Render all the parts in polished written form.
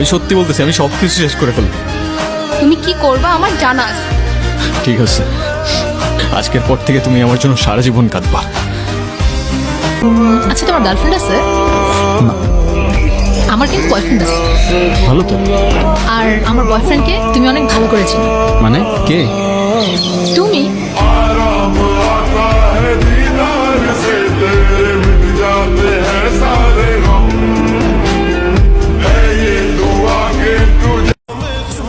আমি সত্যি বলতেছি, আমি সব কিছু শেষ করে ফেলবো। তুমি কি করবা আমার জানা আছে। ঠিক আছে, আজকের পর থেকে তুমি আমার জন্য সারা জীবন কাঁদবা। আচ্ছা, তোমার গার্লফ্রেন্ড আছে? আমার কিন্তু বয়ফ্রেন্ড আছে। ভালো তো। আর আমার বয়ফ্রেন্ডকে তুমি অনেক ভালো করে চিনো। মানে কে? তুমি।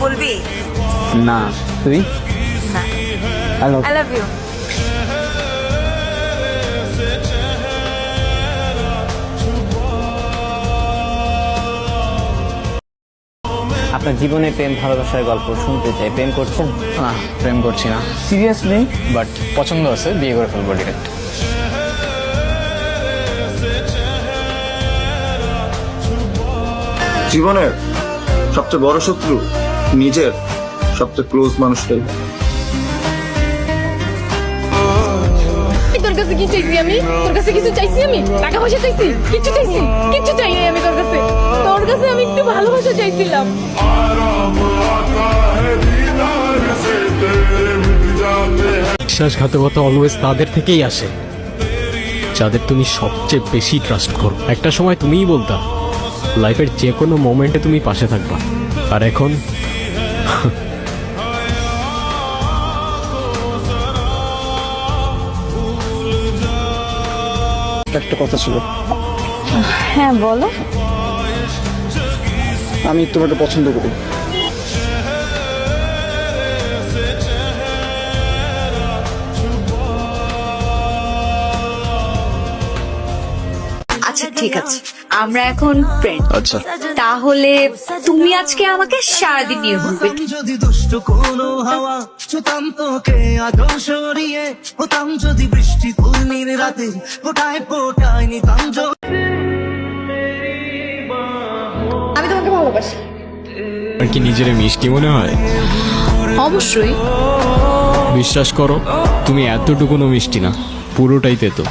বলবি? না, তুই? Hello, I love you. আপনার জীবনে প্রেম ভালোবাসার গল্প শুনতে চাই। প্রেম করছেন? না, প্রেম করছি না, সিরিয়াসলি? বাট পছন্দ আছে, বিয়ে করে ফেলবো ডিরেক্ট। জীবনের সবচেয়ে বড় শত্রু নিজের সবচেয়ে ক্লোজ মানুষটাই। তোর কাছে কি চাইছি আমি? তোর কাছে কিছু চাইছি আমি? টাকা পয়সা চাইছি? কিছু চাইছি? কিছু চাই নাই আমি তোর কাছে। তোর কাছে আমি একটু ভালোবাসা চাইছিলাম। বিশ্বাসঘাতকতা অলওয়েজ তাদের থেকেই আসে যাদের তুমি সবচেয়ে বেশি ট্রাস্ট করো। একটা সময় তুমিই বলতা লাইফের যে কোনো মোমেন্টে তুমি পাশে থাকবা, আর এখন একটা কথা ছিল, হ্যাঁ বলো। আমি তোমাকে পছন্দ করি। আচ্ছা ঠিক আছে, আমরা এখন ফ্রেন্ড। আচ্ছা, তাহলে তুমি আজকে আমাকে সারাদিন নিয়ে ঘুরবে। যদি দুষ্ট কোনো হাওয়া ছুতাম তোকে আদর সরিয়ে, হতাম যদি বৃষ্টি পূর্ণির রাতে, ফোটায় ফোটায় নিতাম আমি তোমাকে ভালোবাসি। আর কি নিজের মিষ্টি মনে হয়? অবশ্যই। বিশ্বাস করো, তুমি এতটুকুনো মিষ্টি না, পুরোটাই তেতো।